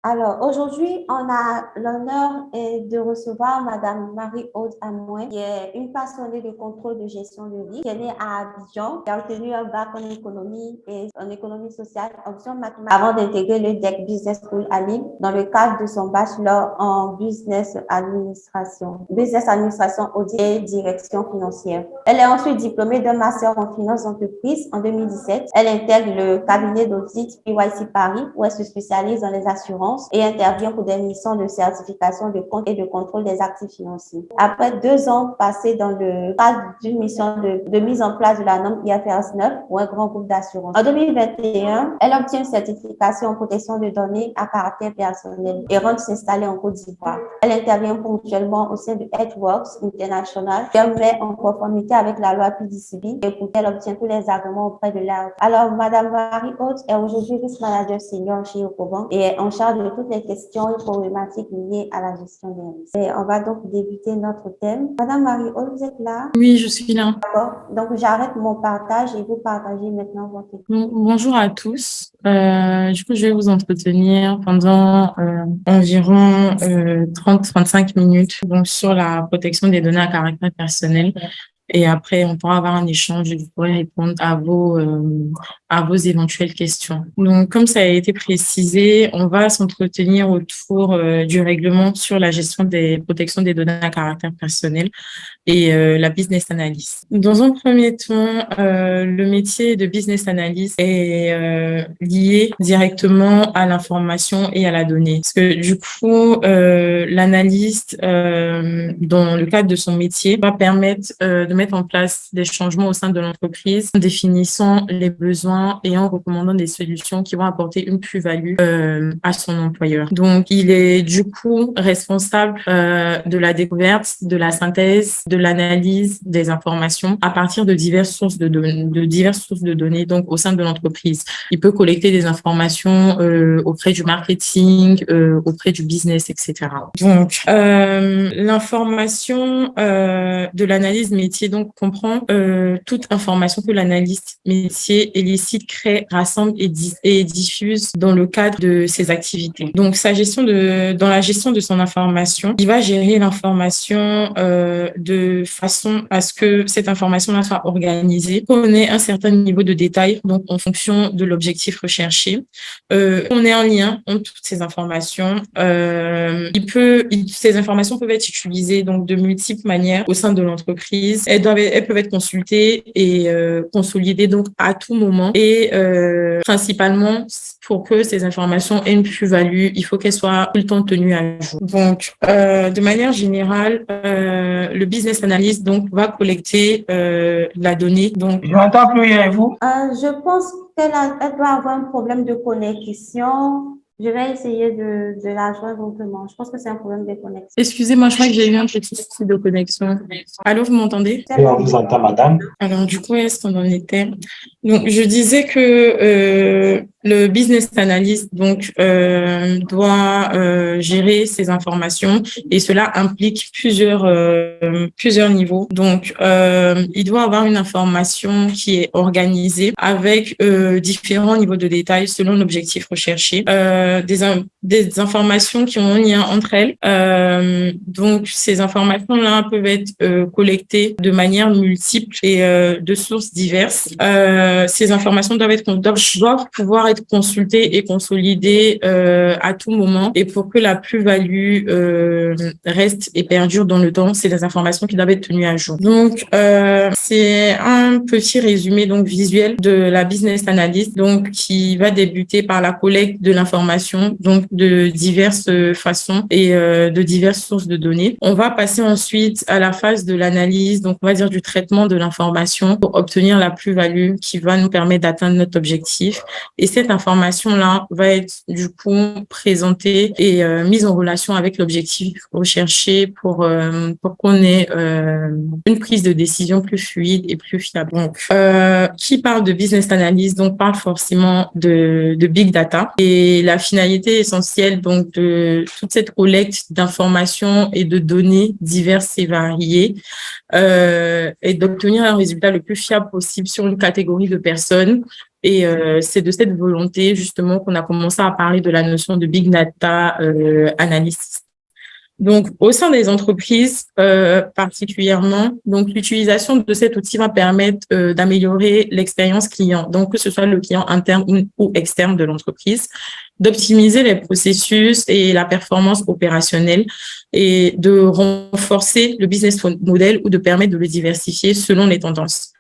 Alors, aujourd'hui, on a l'honneur de recevoir Madame Marie-Aude Amouin, qui est une passionnée de contrôle de gestion de risque, qui est née à Abidjan, qui a obtenu un bac en économie et en économie sociale, option mathématiques, avant d'intégrer le DEC Business School à Lille, dans le cadre de son bachelor en business administration, audit et direction financière. Elle est ensuite diplômée d'un master en finance d'entreprise en 2017. Elle intègre le cabinet d'audit PYC Paris, où elle se spécialise dans les assurances et intervient pour des missions de certification de compte et de contrôle des actifs financiers. Après 2 ans passés dans le cadre d'une mission de mise en place de la norme IFRS 9 pour un grand groupe d'assurance. En 2021, elle obtient une certification en protection de données à caractère personnel et rentre s'installer en Côte d'Ivoire. Elle intervient ponctuellement au sein de Edgeworks International, qui met en conformité avec la loi PDCB et pour qu'elle obtient tous les agréments auprès de l'ARC. Alors, Madame Marie-Aude est aujourd'hui vice-manager senior chez Ecobank et est en charge de toutes les questions et problématiques liées à la gestion des risques. Et on va donc débuter notre thème. Madame Marie-Aude, vous êtes là? Oui, je suis là. D'accord. Donc, j'arrête mon partage et vous partagez maintenant votre question. Bonjour à tous. Du coup, je vais vous entretenir pendant environ 30-35 minutes donc sur la protection des données à caractère personnel. Et après, on pourra avoir un échange et vous pourrez répondre à vos éventuelles questions. Donc, comme ça a été précisé, on va s'entretenir autour du règlement sur la gestion des protections des données à caractère personnel et la business analyst. Dans un premier temps, le métier de business analyst est lié directement à l'information et à la donnée. Parce que du coup, l'analyste, dans le cadre de son métier, va permettre de mettre en place des changements au sein de l'entreprise, en définissant les besoins et en recommandant des solutions qui vont apporter une plus-value à son employeur. Donc, il est du coup responsable de la découverte, de la synthèse, de l'analyse des informations à partir de diverses sources de données, donc au sein de l'entreprise. Il peut collecter des informations auprès du marketing, auprès du business, etc. Donc, l'information de l'analyse métier donc comprend toute information que l'analyste métier élicite, crée, rassemble et diffuse dans le cadre de ses activités. Donc, dans la gestion de son information, il va gérer l'information de façon à ce que cette information-là soit organisée, qu'on ait un certain niveau de détail, donc en fonction de l'objectif recherché. On ait un lien entre toutes ces informations. Ces informations peuvent être utilisées donc de multiples manières au sein de l'entreprise. Elles peuvent être consultées et consolidées donc à tout moment. Et principalement, pour que ces informations aient une plus-value, il faut qu'elles soient tout le temps tenues à jour. Donc, de manière générale, le business analyst donc va collecter la donnée. Donc, Je n'entends plus rien, et vous? Je pense qu'elle doit avoir un problème de connexion. Je vais essayer de la joindre autrement. Je pense que c'est un problème de connexion. excusez-moi, je crois que j'ai eu un petit souci de connexion. Allô, vous m'entendez? Oui, on vous entend, madame. Alors, du coup, est-ce qu'on en était? Donc, je disais que le business analyst donc doit gérer ces informations et cela implique plusieurs niveaux. Donc, il doit avoir une information qui est organisée avec différents niveaux de détail selon l'objectif recherché, des informations qui ont un lien entre elles. Donc, ces informations-là peuvent être collectées de manière multiple et de sources diverses. Ces informations doivent pouvoir être consultées et consolidées à tout moment. Et pour que la plus-value reste et perdure dans le temps, c'est des informations qui doivent être tenues à jour. Donc, c'est un petit résumé donc visuel de la business analyst, donc qui va débuter par la collecte de l'information, donc de diverses façons et de diverses sources de données. On va passer ensuite à la phase de l'analyse, donc on va dire du traitement de l'information pour obtenir la plus-value qui va nous permettre d'atteindre notre objectif. Et cette information-là va être du coup présentée et mise en relation avec l'objectif recherché pour qu'on ait une prise de décision plus fluide et plus fiable. Donc, qui parle de business analysis, donc parle forcément de big data. Et la finalité essentielle donc de toute cette collecte d'informations et de données diverses et variées et d'obtenir un résultat le plus fiable possible sur une catégorie de personnes Et c'est de cette volonté, justement, qu'on a commencé à parler de la notion de Big Data Analysis. Donc, au sein des entreprises, particulièrement, donc l'utilisation de cet outil va permettre d'améliorer l'expérience client, donc que ce soit le client interne ou externe de l'entreprise, d'optimiser les processus et la performance opérationnelle et de renforcer le business model ou de permettre de le diversifier selon les tendances.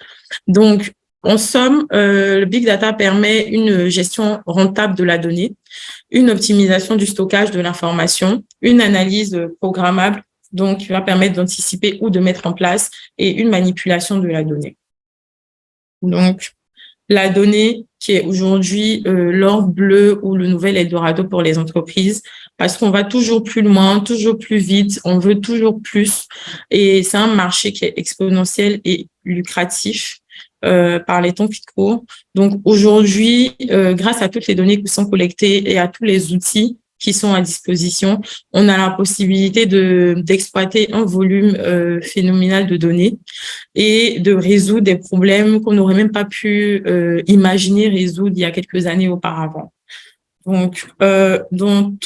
Donc, en somme, le Big Data permet une gestion rentable de la donnée, une optimisation du stockage de l'information, une analyse programmable, donc qui va permettre d'anticiper ou de mettre en place, et une manipulation de la donnée. Donc, la donnée qui est aujourd'hui l'or bleu ou le nouvel Eldorado pour les entreprises, parce qu'on va toujours plus loin, toujours plus vite, on veut toujours plus, et c'est un marché qui est exponentiel et lucratif. Par les temps qui courent. Donc aujourd'hui, grâce à toutes les données qui sont collectées et à tous les outils qui sont à disposition, on a la possibilité d'exploiter un volume phénoménal de données et de résoudre des problèmes qu'on n'aurait même pas pu imaginer résoudre il y a quelques années auparavant. Donc, dans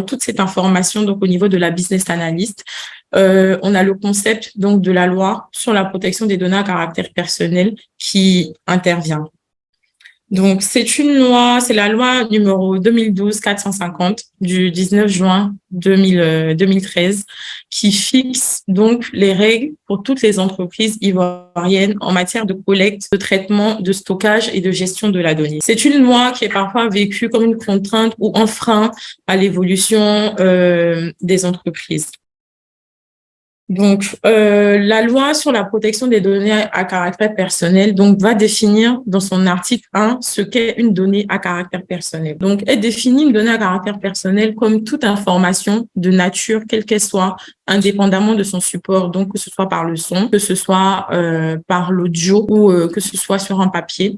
toute cette information, donc au niveau de la business analyst, on a le concept donc de la loi sur la protection des données à caractère personnel qui intervient. Donc, c'est la loi numéro 2012-450 du 19 juin 2013 qui fixe donc les règles pour toutes les entreprises ivoiriennes en matière de collecte, de traitement, de stockage et de gestion de la donnée. C'est une loi qui est parfois vécue comme une contrainte ou un frein à l'évolution des entreprises. Donc, la loi sur la protection des données à caractère personnel donc va définir dans son article 1 ce qu'est une donnée à caractère personnel. Donc, elle définit une donnée à caractère personnel comme toute information de nature, quelle qu'elle soit, indépendamment de son support, donc que ce soit par le son, que ce soit par l'audio ou que ce soit sur un papier,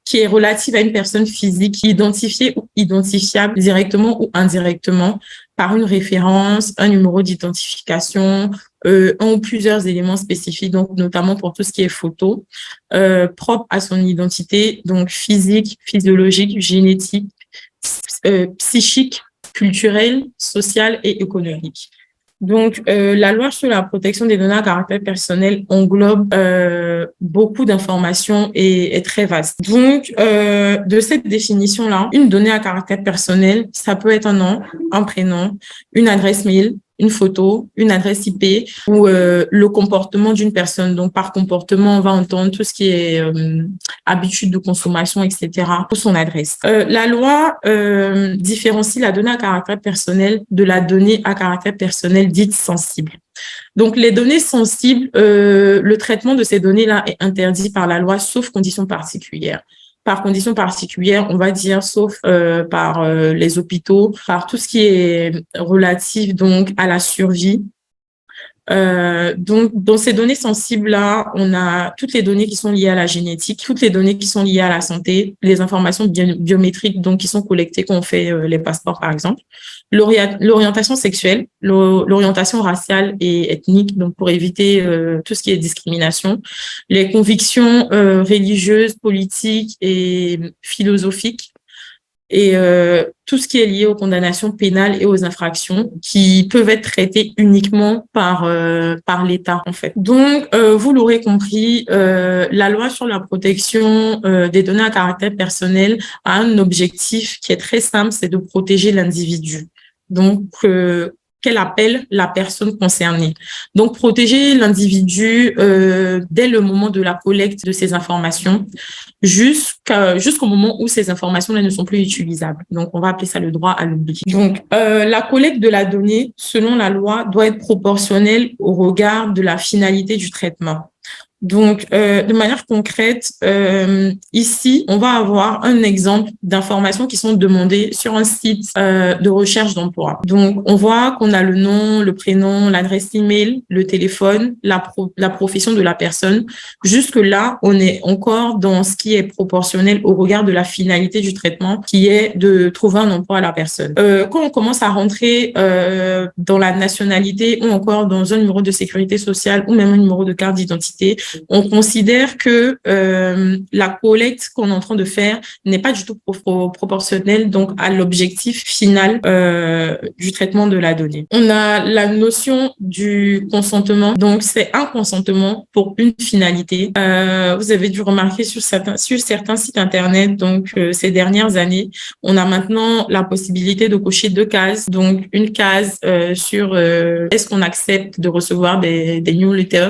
qui est relative à une personne physique identifiée ou identifiable directement ou indirectement par une référence, un numéro d'identification, un ou plusieurs éléments spécifiques, donc notamment pour tout ce qui est photo, propre à son identité, donc physique, physiologique, génétique, psychique, culturelle, sociale et économique. Donc, la loi sur la protection des données à caractère personnel englobe beaucoup d'informations et est très vaste. Donc, de cette définition-là, une donnée à caractère personnel, ça peut être un nom, un prénom, une adresse mail, une photo, une adresse IP ou le comportement d'une personne. Donc, par comportement, on va entendre tout ce qui est habitude de consommation, etc., pour son adresse. La loi différencie la donnée à caractère personnel de la donnée à caractère personnel dite sensible. Donc, les données sensibles, le traitement de ces données-là est interdit par la loi, sauf conditions particulières. Par conditions particulières, on va dire, sauf par les hôpitaux, par tout ce qui est relatif donc à la survie. Donc, dans ces données sensibles-là, on a toutes les données qui sont liées à la génétique, toutes les données qui sont liées à la santé, les informations biométriques donc qui sont collectées quand on fait les passeports, par exemple, l'orientation sexuelle, l'orientation raciale et ethnique, donc pour éviter tout ce qui est discrimination, les convictions religieuses, politiques et philosophiques, et tout ce qui est lié aux condamnations pénales et aux infractions qui peuvent être traitées uniquement par l'État, en fait. Donc, vous l'aurez compris, la loi sur la protection des données à caractère personnel a un objectif qui est très simple, c'est de protéger l'individu. Donc, qu'elle appelle la personne concernée. Donc, protéger l'individu dès le moment de la collecte de ces informations jusqu'au moment où ces informations-là ne sont plus utilisables. Donc, on va appeler ça le droit à l'oubli. Donc, la collecte de la donnée, selon la loi, doit être proportionnelle au regard de la finalité du traitement. Donc, de manière concrète, ici, on va avoir un exemple d'informations qui sont demandées sur un site de recherche d'emploi. Donc, on voit qu'on a le nom, le prénom, l'adresse email, le téléphone, la profession de la personne. Jusque-là, on est encore dans ce qui est proportionnel au regard de la finalité du traitement, qui est de trouver un emploi à la personne. Quand on commence à rentrer dans la nationalité ou encore dans un numéro de sécurité sociale ou même un numéro de carte d'identité, on considère que la collecte qu'on est en train de faire n'est pas du tout proportionnelle donc à l'objectif final du traitement de la donnée. On a la notion du consentement, donc c'est un consentement pour une finalité. Vous avez dû remarquer sur certains sites internet, donc ces dernières années, on a maintenant la possibilité de cocher 2 cases, donc une case sur est-ce qu'on accepte de recevoir des newsletters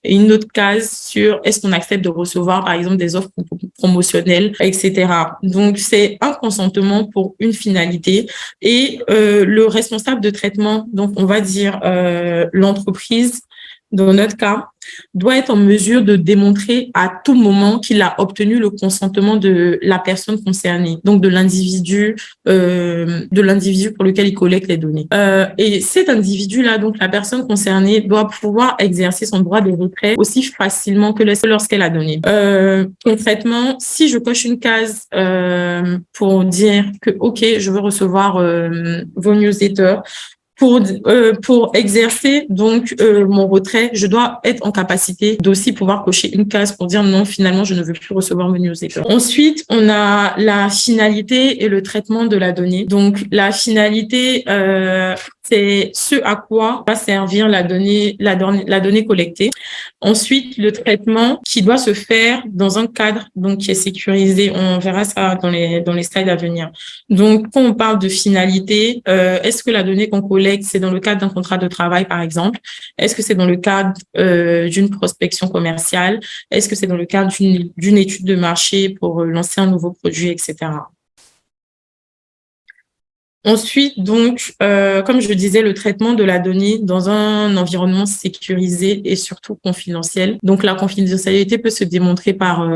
et une autre case sur est-ce qu'on accepte de recevoir par exemple des offres promotionnelles, etc. Donc c'est un consentement pour une finalité et le responsable de traitement, donc on va dire l'entreprise, dans notre cas, doit être en mesure de démontrer à tout moment qu'il a obtenu le consentement de la personne concernée, donc de l'individu pour lequel il collecte les données. Et cet individu-là, donc la personne concernée, doit pouvoir exercer son droit de retrait aussi facilement que lorsqu'elle a donné. Concrètement, si je coche une case pour dire que OK, je veux recevoir vos newsletters, pour exercer donc mon retrait, je dois être en capacité d'aussi pouvoir cocher une case pour dire non, finalement, je ne veux plus recevoir mes newsletters. Ensuite, on a la finalité et le traitement de la donnée. Donc, la finalité, c'est ce à quoi va servir la donnée collectée. Ensuite, le traitement qui doit se faire dans un cadre donc qui est sécurisé. On verra ça dans les slides à venir. Donc, quand on parle de finalité, est-ce que la donnée qu'on collecte, c'est dans le cadre d'un contrat de travail, par exemple? Est-ce que c'est dans le cadre d'une prospection commerciale? Est-ce que c'est dans le cadre d'une étude de marché pour lancer un nouveau produit, etc.? Ensuite, donc, comme je disais, le traitement de la donnée dans un environnement sécurisé et surtout confidentiel. Donc, la confidentialité peut se démontrer par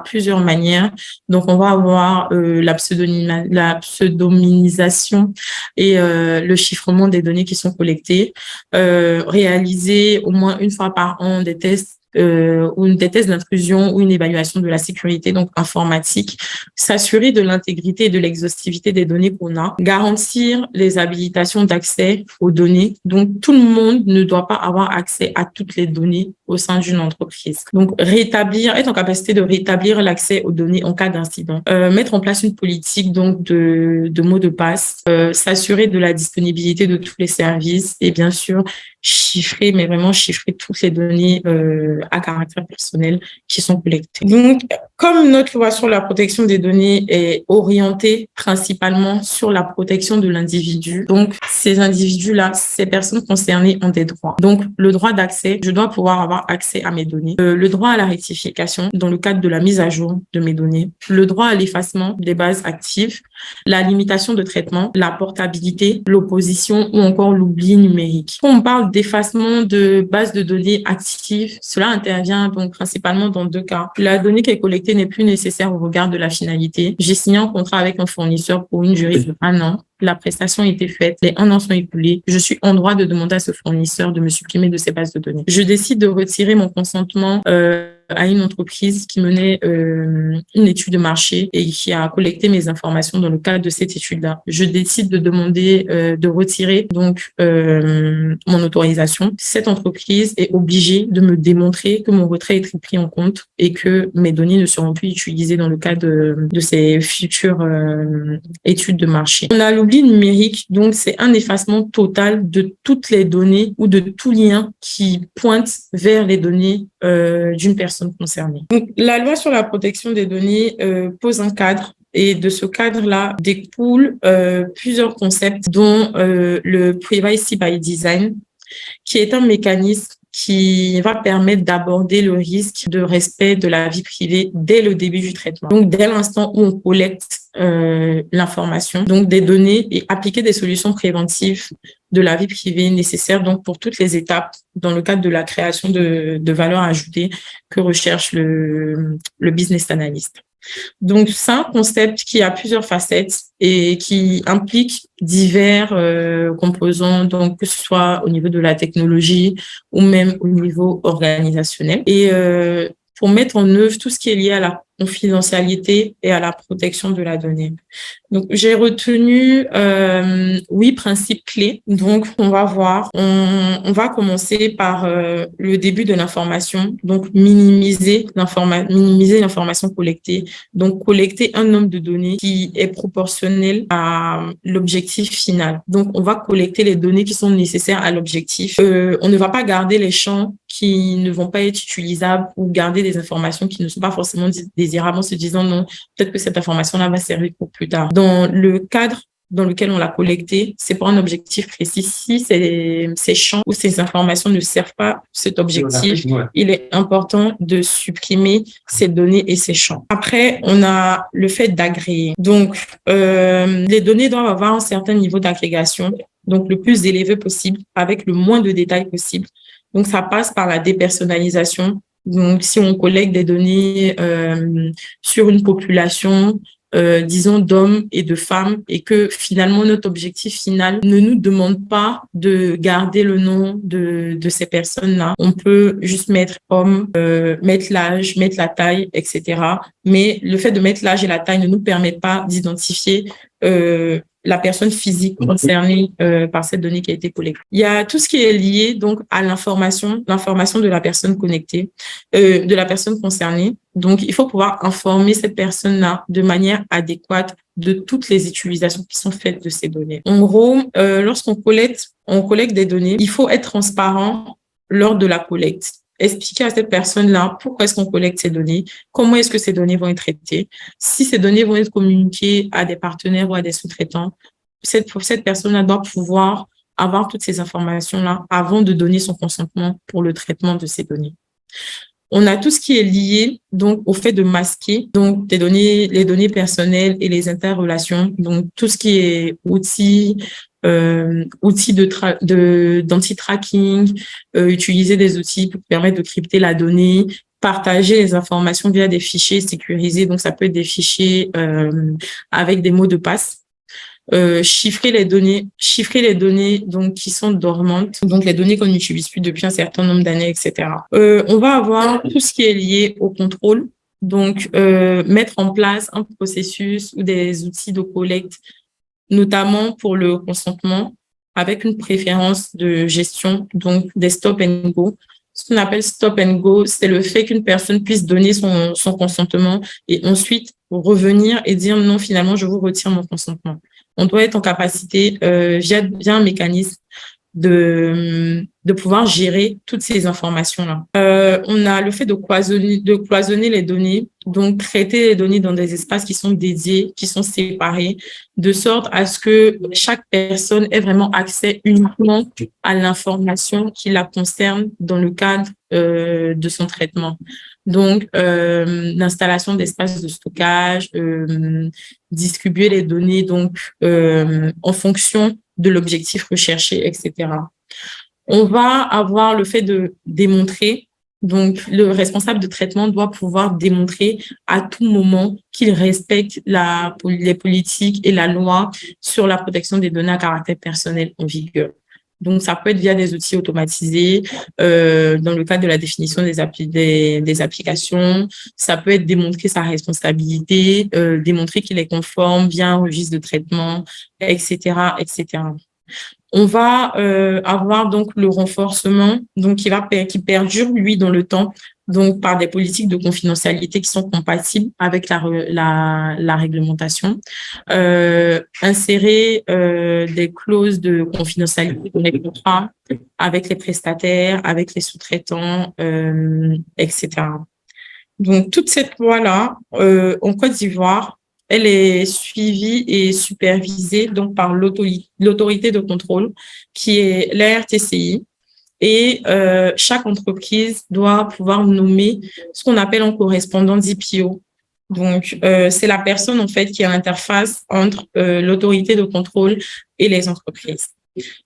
plusieurs manières. Donc, on va avoir la pseudonymisation et le chiffrement des données qui sont collectées, réaliser au moins une fois par an des tests ou des tests d'intrusion ou une évaluation de la sécurité donc informatique, s'assurer de l'intégrité et de l'exhaustivité des données qu'on a, garantir les habilitations d'accès aux données. Donc, tout le monde ne doit pas avoir accès à toutes les données au sein d'une entreprise. Donc, être en capacité de rétablir l'accès aux données en cas d'incident, mettre en place une politique donc de mots de passe, s'assurer de la disponibilité de tous les services et bien sûr chiffrer toutes les données à caractère personnel qui sont collectées. Donc, comme notre loi sur la protection des données est orientée principalement sur la protection de l'individu, donc ces individus-là, ces personnes concernées ont des droits. Donc, le droit d'accès, je dois pouvoir avoir accès à mes données. Le droit à la rectification dans le cadre de la mise à jour de mes données. Le droit à l'effacement des bases actives. La limitation de traitement, la portabilité, l'opposition ou encore l'oubli numérique. Quand on parle d'effacement de bases de données actives, cela intervient donc principalement dans 2 cas. La donnée qui est collectée n'est plus nécessaire au regard de la finalité. J'ai signé un contrat avec un fournisseur pour une durée de 1 an. La prestation a été faite, les 1 an sont écoulés. Je suis en droit de demander à ce fournisseur de me supprimer de ces bases de données. Je décide de retirer mon consentement à une entreprise qui menait une étude de marché et qui a collecté mes informations dans le cadre de cette étude-là. Je décide de demander de retirer donc mon autorisation. Cette entreprise est obligée de me démontrer que mon retrait est pris en compte et que mes données ne seront plus utilisées dans le cadre de ces futures études de marché. On a l'oubli numérique, donc c'est un effacement total de toutes les données ou de tout lien qui pointe vers les données d'une personne concernée. Donc, la loi sur la protection des données pose un cadre et de ce cadre-là découlent plusieurs concepts dont le Privacy by Design, qui est un mécanisme qui va permettre d'aborder le risque de respect de la vie privée dès le début du traitement. Donc, dès l'instant où on collecte l'information, donc des données et appliquer des solutions préventives de la vie privée nécessaires donc pour toutes les étapes dans le cadre de la création de valeur ajoutée que recherche le business analyst. Donc, c'est un concept qui a plusieurs facettes et qui implique divers composants, donc que ce soit au niveau de la technologie ou même au niveau organisationnel. Et pour mettre en œuvre tout ce qui est lié à la confidentialité et à la protection de la donnée. Donc, j'ai retenu 8 principes clés. Donc, on va voir. On va commencer par le début de l'information. Donc, minimiser l'information collectée. Donc, collecter un nombre de données qui est proportionnel à l'objectif final. Donc, on va collecter les données qui sont nécessaires à l'objectif. On ne va pas garder les champs qui ne vont pas être utilisables ou garder des informations qui ne sont pas forcément désirables en se disant non, peut-être que cette information-là va servir pour plus tard. Dans le cadre dans lequel on l'a collecté, c'est pour un objectif précis. Si ces champs ou ces informations ne servent pas cet objectif, il est important de supprimer ces données et ces champs. Après, on a le fait d'agréger. Donc, les données doivent avoir un certain niveau d'agrégation, donc le plus élevé possible, avec le moins de détails possible. Donc, ça passe par la dépersonnalisation. Donc, si on collecte des données sur une population, disons, d'hommes et de femmes, et que finalement, notre objectif final ne nous demande pas de garder le nom de ces personnes-là. On peut juste mettre homme, mettre l'âge, mettre la taille, etc. Mais le fait de mettre l'âge et la taille ne nous permet pas d'identifier la personne physique concernée par cette donnée qui a été collectée. Il y a tout ce qui est lié donc à l'information de la personne connectée, de la personne concernée. Donc, il faut pouvoir informer cette personne-là de manière adéquate de toutes les utilisations qui sont faites de ces données. En gros, lorsqu'on collecte des données, il faut être transparent lors de la collecte. Expliquer à cette personne-là pourquoi est-ce qu'on collecte ces données, comment est-ce que ces données vont être traitées, si ces données vont être communiquées à des partenaires ou à des sous-traitants. Cette personne-là doit pouvoir avoir toutes ces informations-là avant de donner son consentement pour le traitement de ces données. On a tout ce qui est lié donc au fait de masquer donc les données personnelles et les interrelations, donc tout ce qui est outils d'anti-tracking, utiliser des outils pour permettre de crypter la donnée, partager les informations via des fichiers sécurisés, donc ça peut être des fichiers avec des mots de passe. Chiffrer les données donc qui sont dormantes, donc les données qu'on n'utilise plus depuis un certain nombre d'années, etc. On va avoir tout ce qui est lié au contrôle, donc mettre en place un processus ou des outils de collecte, notamment pour le consentement, avec une préférence de gestion, donc des stop and go. Ce qu'on appelle stop and go, c'est le fait qu'une personne puisse donner son consentement et ensuite revenir et dire non, finalement, je vous retire mon consentement. On doit être en capacité, via un mécanisme, de pouvoir gérer toutes ces informations-là. On a le fait de cloisonner les données, donc traiter les données dans des espaces qui sont dédiés, qui sont séparés, de sorte à ce que chaque personne ait vraiment accès uniquement à l'information qui la concerne dans le cadre de son traitement. Donc, l'installation d'espaces de stockage, distribuer les données donc en fonction de l'objectif recherché, etc. On va avoir le fait de démontrer, donc le responsable de traitement doit pouvoir démontrer à tout moment qu'il respecte les politiques et la loi sur la protection des données à caractère personnel en vigueur. Donc, ça peut être via des outils automatisés, dans le cadre de la définition des applications. Ça peut être démontrer sa responsabilité, démontrer qu'il est conforme via un registre de traitement, etc., etc. On va avoir donc le renforcement, donc qui perdure lui dans le temps, donc par des politiques de confidentialité qui sont compatibles avec la réglementation. Insérer des clauses de confidentialité dans les contrats avec les prestataires, avec les sous-traitants, etc. Donc toute cette loi-là, en Côte d'Ivoire, elle est suivie et supervisée donc par l'autorité de contrôle qui est l'ARTCI. Et chaque entreprise doit pouvoir nommer ce qu'on appelle un correspondant DPO. Donc, c'est la personne en fait qui est à l'interface entre l'autorité de contrôle et les entreprises.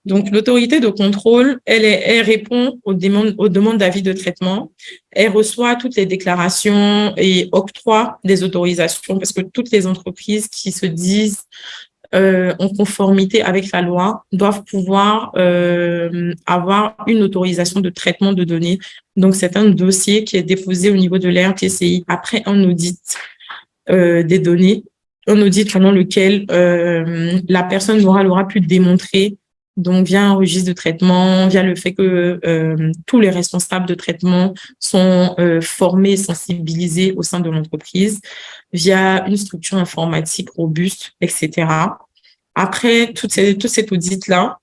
Donc, l'autorité de contrôle, elle répond aux demandes d'avis de traitement. Elle reçoit toutes les déclarations et octroie des autorisations parce que toutes les entreprises qui se disent en conformité avec la loi, doivent pouvoir avoir une autorisation de traitement de données. Donc, c'est un dossier qui est déposé au niveau de l'RTCI après un audit des données, un audit pendant lequel la personne morale aura pu démontrer, donc via un registre de traitement, via le fait que tous les responsables de traitement sont formés, sensibilisés au sein de l'entreprise, via une structure informatique robuste, etc. Après tout cet audit-là,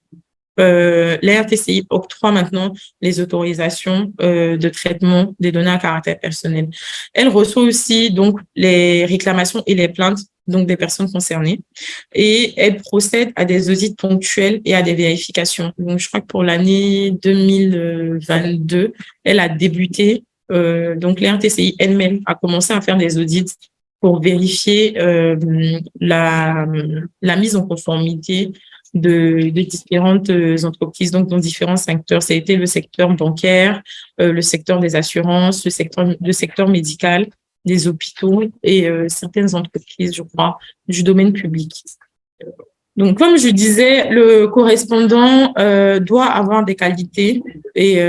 la RTCI octroie maintenant les autorisations de traitement des données à caractère personnel. Elle reçoit aussi donc les réclamations et les plaintes donc des personnes concernées et elle procède à des audits ponctuels et à des vérifications. Donc je crois que pour l'année 2022, elle a débuté donc la RTCI elle-même a commencé à faire des audits pour vérifier la mise en conformité de différentes entreprises, donc dans différents secteurs. Ça a été le secteur bancaire, le secteur des assurances, le secteur médical, des hôpitaux et certaines entreprises, je crois, du domaine public. Donc, comme je disais, le correspondant doit avoir des qualités et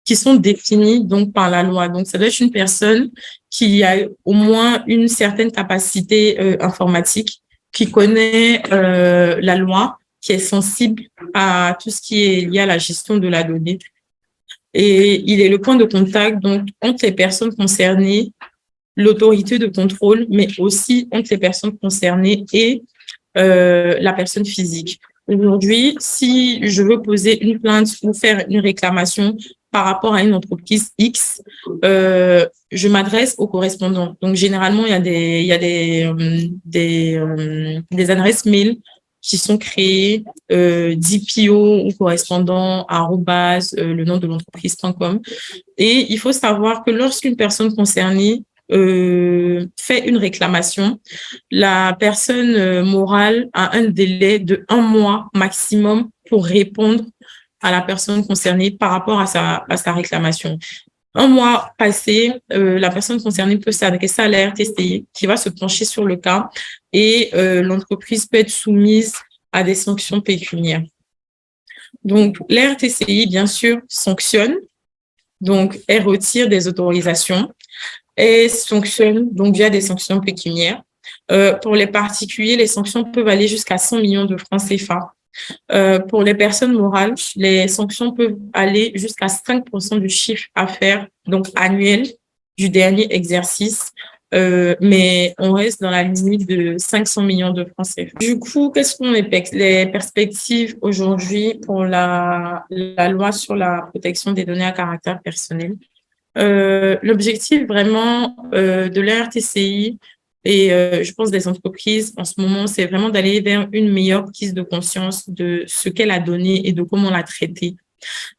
qui sont définies donc par la loi. Donc, ça doit être une personne qui a au moins une certaine capacité informatique, qui connaît la loi, qui est sensible à tout ce qui est lié à la gestion de la donnée. Et il est le point de contact donc entre les personnes concernées, l'autorité de contrôle, mais aussi entre les personnes concernées et la personne physique. Aujourd'hui, si je veux poser une plainte ou faire une réclamation par rapport à une entreprise X, je m'adresse au correspondant. Donc, généralement, il y a des adresses mail qui sont créées, DPO ou correspondant le nom de l'entreprise.com. Et il faut savoir que lorsqu'une personne concernée fait une réclamation, la personne morale a un délai de 1 mois maximum pour répondre à la personne concernée par rapport à sa réclamation. 1 mois passé, la personne concernée peut s'adresser à la RTCI qui va se pencher sur le cas et l'entreprise peut être soumise à des sanctions pécuniaires. Donc, la RTCI, bien sûr, sanctionne, donc elle retire des autorisations et sanctionne donc via des sanctions pécuniaires. Pour les particuliers, les sanctions peuvent aller jusqu'à 100 millions de francs CFA. Pour les personnes morales, les sanctions peuvent aller jusqu'à 5% du chiffre d'affaires donc annuel du dernier exercice, mais on reste dans la limite de 500 millions de francs CFA. Du coup, quelles sont les perspectives aujourd'hui pour la loi sur la protection des données à caractère personnel? L'objectif vraiment de la RTCI et je pense des entreprises en ce moment, c'est vraiment d'aller vers une meilleure prise de conscience de ce qu'elle a donné et de comment l'a traité.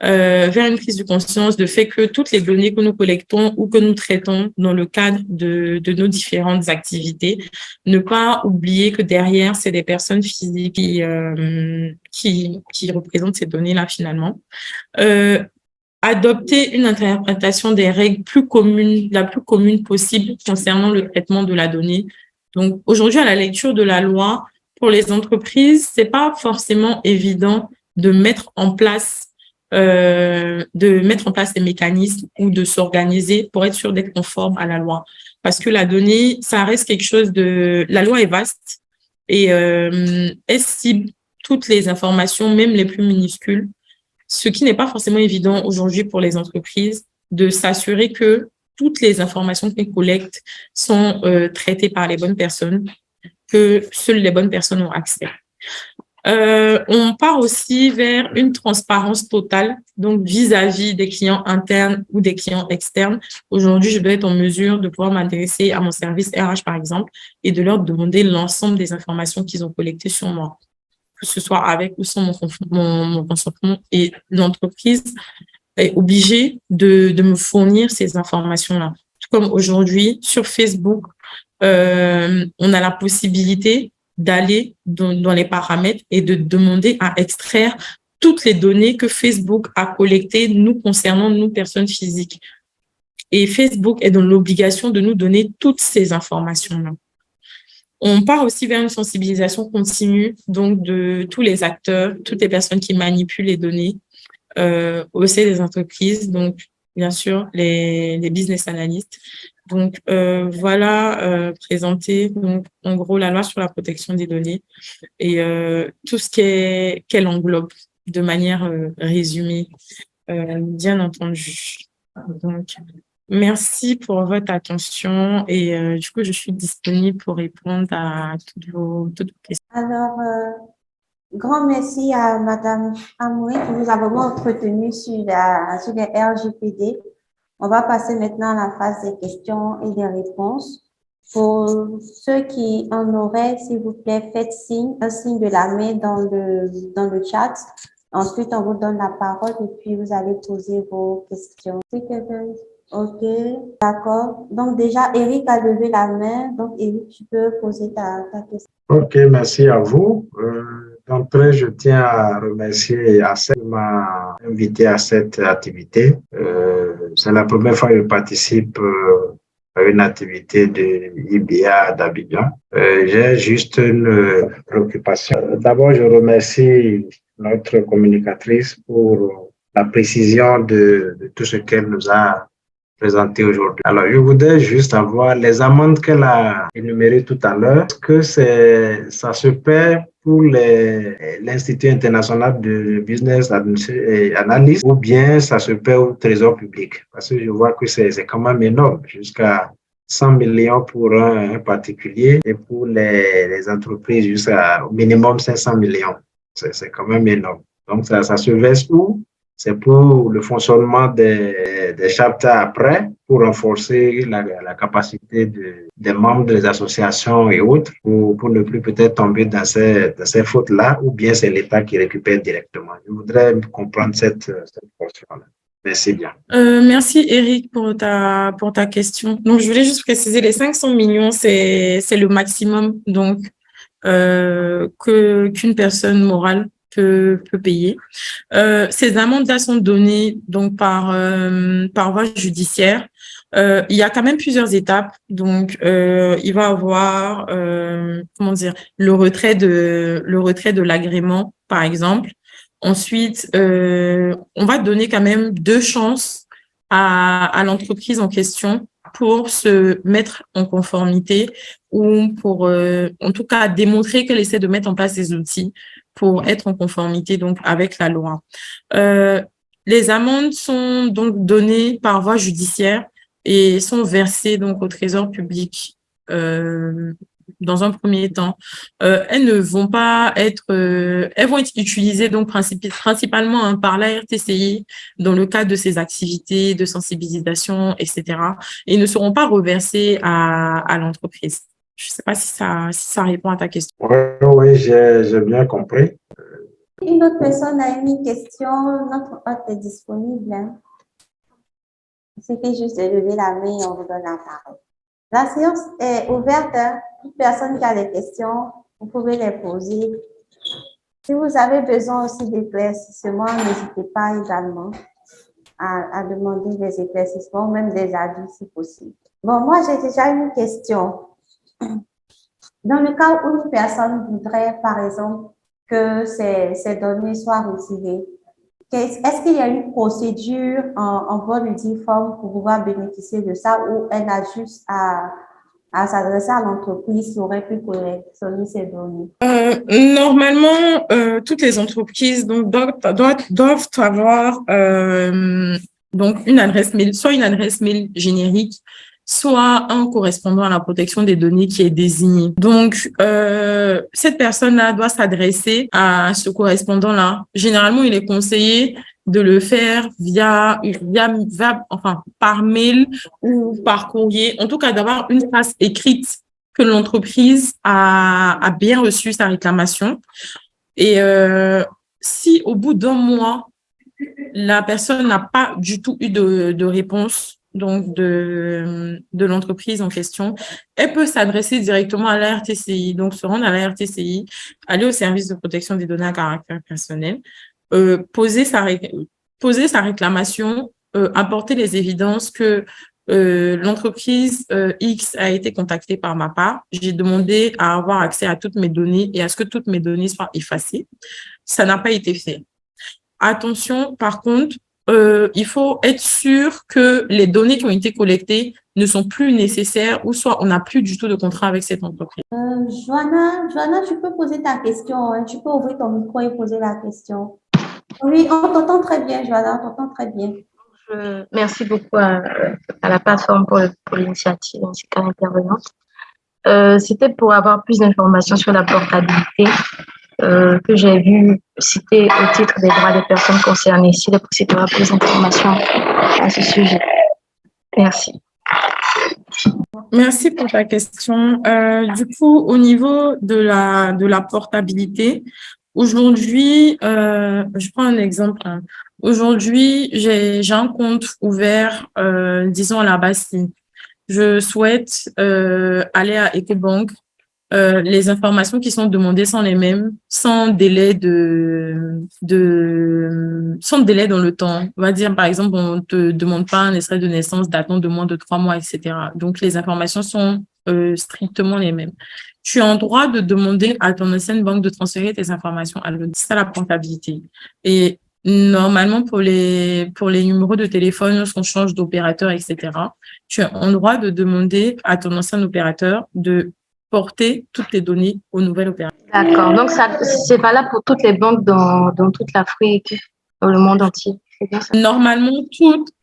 Vers une prise de conscience de fait que toutes les données que nous collectons ou que nous traitons dans le cadre de nos différentes activités, ne pas oublier que derrière, c'est des personnes physiques qui représentent ces données-là finalement. Adopter une interprétation des règles la plus commune possible concernant le traitement de la donnée. Donc, aujourd'hui, à la lecture de la loi, pour les entreprises, c'est pas forcément évident de mettre en place des mécanismes ou de s'organiser pour être sûr d'être conforme à la loi. Parce que la donnée, ça reste quelque chose la loi est vaste et elle cible toutes les informations, même les plus minuscules. Ce qui n'est pas forcément évident aujourd'hui pour les entreprises de s'assurer que toutes les informations qu'elles collectent sont traitées par les bonnes personnes, que seules les bonnes personnes ont accès. On part aussi vers une transparence totale, donc vis-à-vis des clients internes ou des clients externes. Aujourd'hui, je dois être en mesure de pouvoir m'intéresser à mon service RH, par exemple, et de leur demander l'ensemble des informations qu'ils ont collectées sur moi, que ce soit avec ou sans mon consentement. Et l'entreprise est obligée de me fournir ces informations-là. Comme aujourd'hui, sur Facebook, on a la possibilité d'aller dans les paramètres et de demander à extraire toutes les données que Facebook a collectées nous concernant, nous, personnes physiques. Et Facebook est dans l'obligation de nous donner toutes ces informations-là. On part aussi vers une sensibilisation continue, donc de tous les acteurs, toutes les personnes qui manipulent les données au sein des entreprises, donc bien sûr les business analysts. Donc voilà présenter donc en gros la loi sur la protection des données et tout ce qu'elle englobe de manière résumée, bien entendu. Donc merci pour votre attention et du coup je suis disponible pour répondre à toutes vos questions. Alors, grand merci à Madame Amouri qui nous a vraiment entretenu sur les RGPD. On va passer maintenant à la phase des questions et des réponses. Pour ceux qui en auraient, s'il vous plaît, faites un signe de la main dans le chat. Ensuite, on vous donne la parole et puis vous allez poser vos questions. OK, d'accord. Donc déjà, Eric a levé la main. Donc, Eric, tu peux poser ta question. OK, merci à vous. D'entrée, je tiens à remercier Assel qui m'a invité à cette activité. C'est la première fois que je participe à une activité de IBA d'Abidjan. J'ai juste une préoccupation. D'abord, je remercie notre communicatrice pour la précision de tout ce qu'elle nous a présenté aujourd'hui. Alors, je voudrais juste avoir les amendes qu'elle a énumérées tout à l'heure. Est-ce que ça se paie pour l'Institut international de business analyst ou bien ça se paie au trésor public? Parce que je vois que c'est quand même énorme, jusqu'à 100 millions pour un particulier et pour les entreprises jusqu'à au minimum 500 millions. C'est quand même énorme. Donc, ça se verse où? C'est pour le fonctionnement des chapters après, pour renforcer la capacité des membres des associations et autres, pour ne plus peut-être tomber dans ces fautes-là, ou bien c'est l'État qui récupère directement. Je voudrais comprendre cette portion-là. Merci bien. Merci Eric pour ta question. Donc je voulais juste préciser les 500 millions, c'est le maximum donc qu'une personne morale peut payer. Ces amendes-là sont données donc par voie judiciaire. Il y a quand même plusieurs étapes. Donc il va avoir comment dire le retrait de l'agrément par exemple. Ensuite, on va donner quand même 2 chances à l'entreprise en question pour se mettre en conformité ou pour, en tout cas, démontrer qu'elle essaie de mettre en place des outils pour être en conformité donc avec la loi. Les amendes sont donc données par voie judiciaire et sont versées donc au Trésor public dans un premier temps. Elles ne vont pas être, elles vont être utilisées donc principalement par la RTCI dans le cadre de ses activités de sensibilisation, etc. Et ne seront pas reversées à l'entreprise. Je ne sais pas si ça répond à ta question. Oui, j'ai bien compris. Une autre personne a une question. Notre hôte est disponible. Il suffit juste de lever la main et on vous donne la parole. La séance est ouverte. Toute personne qui a des questions, vous pouvez les poser. Si vous avez besoin aussi d'éclaircissements, n'hésitez pas également à demander des éclaircissements, même des avis si possible. Bon, moi, j'ai déjà une question. Dans le cas où une personne voudrait, par exemple, que ces données soient retirées, est-ce qu'il y a une procédure en bonne et due forme pour pouvoir bénéficier de ça ou elle a juste à s'adresser à l'entreprise qui aurait pu collectionner ces données? Normalement, toutes les entreprises donc, doivent avoir donc une adresse mail, soit une adresse mail générique, soit un correspondant à la protection des données qui est désigné. Donc, cette personne-là doit s'adresser à ce correspondant-là. Généralement, il est conseillé de le faire enfin, par mail ou par courrier. En tout cas, d'avoir une trace écrite que l'entreprise a bien reçu sa réclamation. Et si au bout d'un mois, la personne n'a pas du tout eu de réponse donc de l'entreprise en question, elle peut s'adresser directement à la RTCI, donc se rendre à la RTCI, aller au service de protection des données à caractère personnel, poser sa réclamation, apporter les évidences que l'entreprise X a été contactée par ma part. J'ai demandé à avoir accès à toutes mes données et à ce que toutes mes données soient effacées. Ça n'a pas été fait. Attention, par contre, il faut être sûr que les données qui ont été collectées ne sont plus nécessaires ou soit on n'a plus du tout de contrat avec cette entreprise. Joanna, tu peux poser ta question, hein. Tu peux ouvrir ton micro et poser la question. Oui, on t'entend très bien, Joanna, on t'entend très bien. Merci beaucoup à la plateforme pour l'initiative ainsi qu'à l'intervenante. C'était pour avoir plus d'informations sur la portabilité que j'ai vu citer au titre des droits des personnes concernées. S'il est possible d'avoir plus d'informations à ce sujet. Merci. Merci pour ta question. Du coup, au niveau de la portabilité, aujourd'hui, je prends un exemple. Aujourd'hui, j'ai un compte ouvert, disons à la Bastille. Je souhaite aller à Ecobank. Les informations qui sont demandées sont les mêmes, sans délai dans le temps. On va dire, par exemple, on te demande pas un extrait de naissance datant de moins de 3 mois, etc. Donc, les informations sont strictement les mêmes. Tu as en droit de demander à ton ancienne banque de transférer tes informations à l'autre. C'est ça la portabilité. Et normalement, pour les numéros de téléphone, lorsqu'on change d'opérateur, etc., tu as en droit de demander à ton ancien opérateur de porter toutes les données au nouvel opérateur. D'accord. Donc, ça, c'est valable pour toutes les banques dans toute l'Afrique, dans le monde entier. C'est bien ça? Normalement,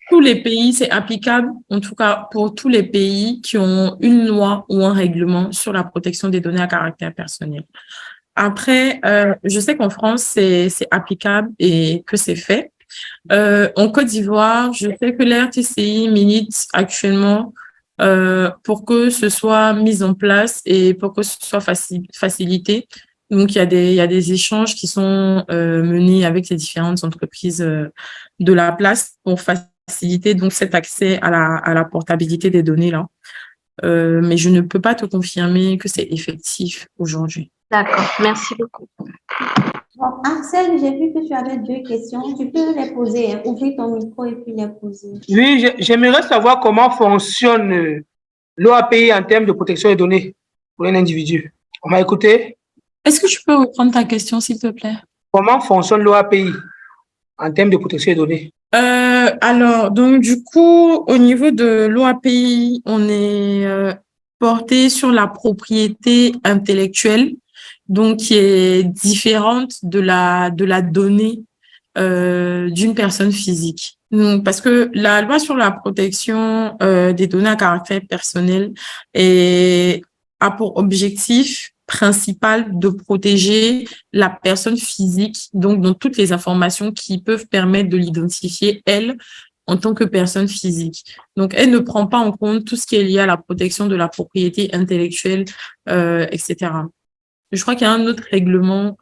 tous les pays, c'est applicable, en tout cas pour tous les pays qui ont une loi ou un règlement sur la protection des données à caractère personnel. Après, je sais qu'en France, c'est applicable et que c'est fait. En Côte d'Ivoire, je sais que l'RTCI milite actuellement pour que ce soit mis en place et pour que ce soit facilité. Donc, il y a des échanges qui sont menés avec les différentes entreprises de la place pour faciliter donc cet accès à la portabilité des données là. Mais je ne peux pas te confirmer que c'est effectif aujourd'hui. D'accord, merci beaucoup. Bon, Axel, j'ai vu que tu avais 2 questions. Tu peux les poser, hein. Ouvrir ton micro et puis les poser. Oui, j'aimerais savoir comment fonctionne l'OAPI en termes de protection des données pour un individu. On m'a écouté? Est-ce que tu peux reprendre ta question, s'il te plaît? Comment fonctionne l'OAPI en termes de protection des données? Alors, donc, du coup, au niveau de l'OAPI, on est porté sur la propriété intellectuelle, donc qui est différente de la donnée d'une personne physique. Donc, parce que la loi sur la protection des données à caractère personnel a pour objectif principal de protéger la personne physique, donc dans toutes les informations qui peuvent permettre de l'identifier, elle, en tant que personne physique. Donc, elle ne prend pas en compte tout ce qui est lié à la protection de la propriété intellectuelle, etc. Je crois qu'il y a un autre règlement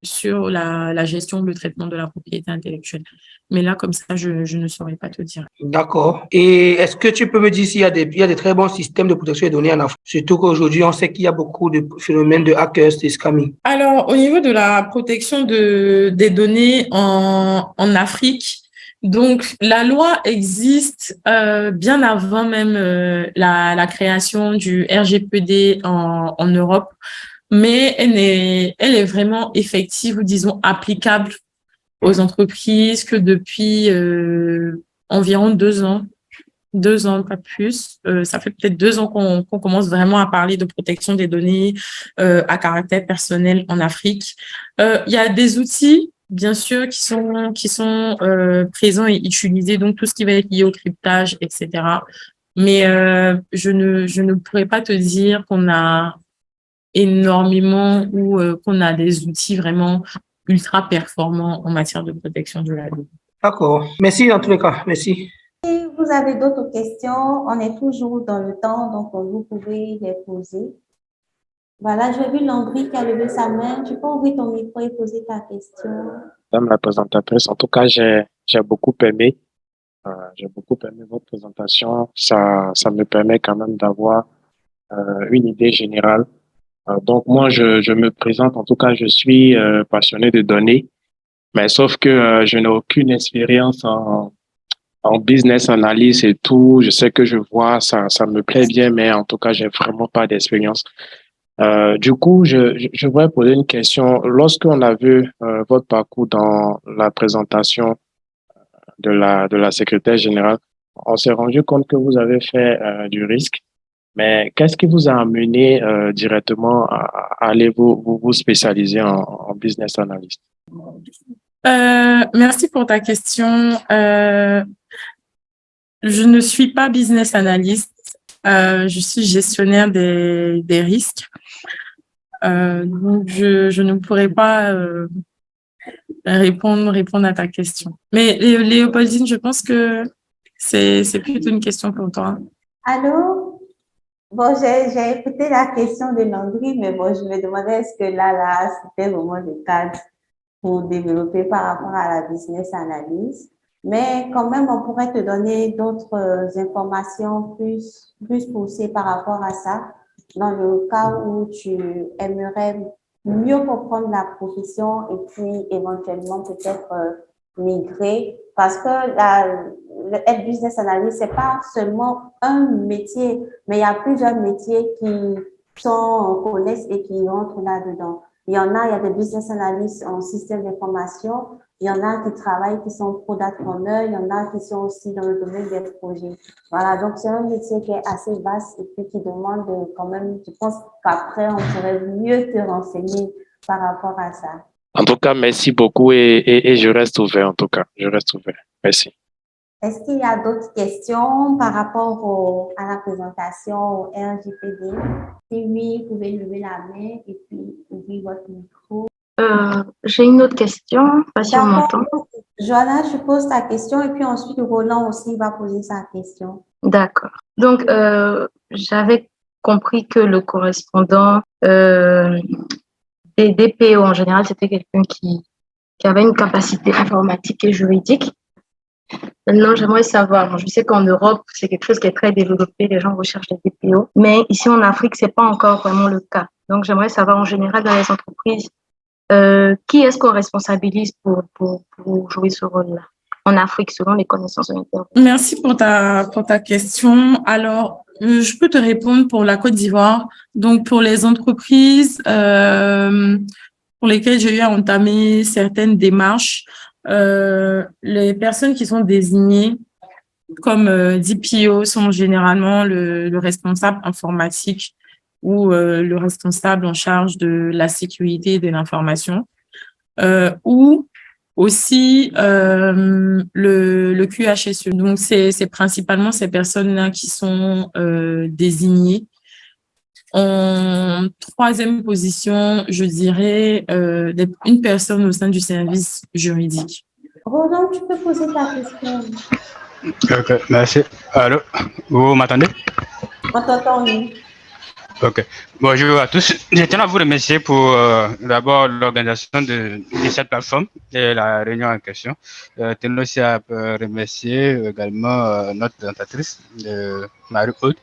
sur la gestion, le traitement de la propriété intellectuelle. Mais là, comme ça, je ne saurais pas te dire. D'accord. Et est-ce que tu peux me dire s'il y a des très bons systèmes de protection des données en Afrique? Surtout qu'aujourd'hui, on sait qu'il y a beaucoup de phénomènes de hackers et scamming. Alors, au niveau de la protection des données en Afrique, donc la loi existe bien avant même la création du RGPD en Europe, mais elle est vraiment effective ou disons applicable aux entreprises que depuis environ 2 ans. 2 ans, pas plus. Ça fait peut-être 2 ans qu'on commence vraiment à parler de protection des données à caractère personnel en Afrique. Il y a des outils, bien sûr, qui sont présents et utilisés, donc tout ce qui va être lié au cryptage, etc. Mais je ne pourrais pas te dire qu'on a énormément ou qu'on a des outils vraiment ultra performants en matière de protection de la donnée. D'accord. Merci dans tous les cas. Merci. Si vous avez d'autres questions, on est toujours dans le temps, donc vous pouvez les poser. Voilà, j'ai vu Landry qui a levé sa main. Tu peux ouvrir ton micro et poser ta question. Madame la présentatrice, en tout cas, j'ai beaucoup aimé. J'ai beaucoup aimé votre présentation. Ça me permet quand même d'avoir une idée générale. Donc moi, je me présente. En tout cas, je suis passionné de données, mais sauf que je n'ai aucune expérience en business analyst et tout. Je sais que je vois, ça me plaît bien, mais en tout cas, j'ai vraiment pas d'expérience. Du coup, je voudrais poser une question. Lorsqu'on a vu votre parcours dans la présentation de la secrétaire générale, on s'est rendu compte que vous avez fait du risque. Mais qu'est-ce qui vous a amené directement à aller vous spécialiser en business analyst? Merci pour ta question. Je ne suis pas business analyst. Je suis gestionnaire des risques. Donc, je ne pourrais pas répondre à ta question. Mais Léopoldine, je pense que c'est plutôt une question pour toi. Allô? Bon, j'ai écouté la question de Landry, mais bon, je me demandais est-ce que là, c'était vraiment le cadre pour développer par rapport à la business analyse. Mais quand même, on pourrait te donner d'autres informations plus poussées par rapport à ça, dans le cas où tu aimerais mieux comprendre la profession et puis éventuellement peut-être migrer. Parce que le être business analyst, c'est pas seulement un métier, mais il y a plusieurs métiers qui connaissent et qui rentrent là-dedans. Il y a des business analysts en système d'information, il y en a qui travaillent, qui sont product owners, il y en a qui sont aussi dans le domaine des projets. Voilà, donc c'est un métier qui est assez vaste et puis qui demande quand même, je pense qu'après, on pourrait mieux te renseigner par rapport à ça. En tout cas, merci beaucoup et je reste ouvert, en tout cas. Je reste ouvert. Merci. Est-ce qu'il y a d'autres questions par rapport à la présentation au RGPD? Si oui, vous pouvez lever la main et puis ouvrir votre micro. J'ai une autre question, pas si on m'entend. Joanna, je pose ta question et puis ensuite Roland aussi va poser sa question. D'accord. Donc, j'avais compris que le correspondant des DPO en général, c'était quelqu'un qui avait une capacité informatique et juridique. Maintenant, j'aimerais savoir, je sais qu'en Europe, c'est quelque chose qui est très développé, les gens recherchent des DPO, mais ici en Afrique, c'est pas encore vraiment le cas. Donc, j'aimerais savoir en général dans les entreprises, qui est-ce qu'on responsabilise pour jouer ce rôle-là en Afrique, selon les connaissances de l'intervenant? Merci pour ta question. Alors, je peux te répondre pour la Côte d'Ivoire. Donc, pour les entreprises pour lesquelles j'ai eu à entamer certaines démarches, les personnes qui sont désignées comme DPO sont généralement le responsable informatique ou le responsable en charge de la sécurité de l'information, ou aussi le QHSE. Donc, c'est principalement ces personnes-là qui sont désignées. En troisième position, je dirais une personne au sein du service juridique. Roland, tu peux poser ta question. Ok, merci. Allô, vous m'entendez? On t'entend, oui. Ok. Bonjour à tous. Je tiens à vous remercier pour d'abord l'organisation de cette plateforme et la réunion en question. Je tiens aussi à remercier également notre présentatrice, Marie-Aude.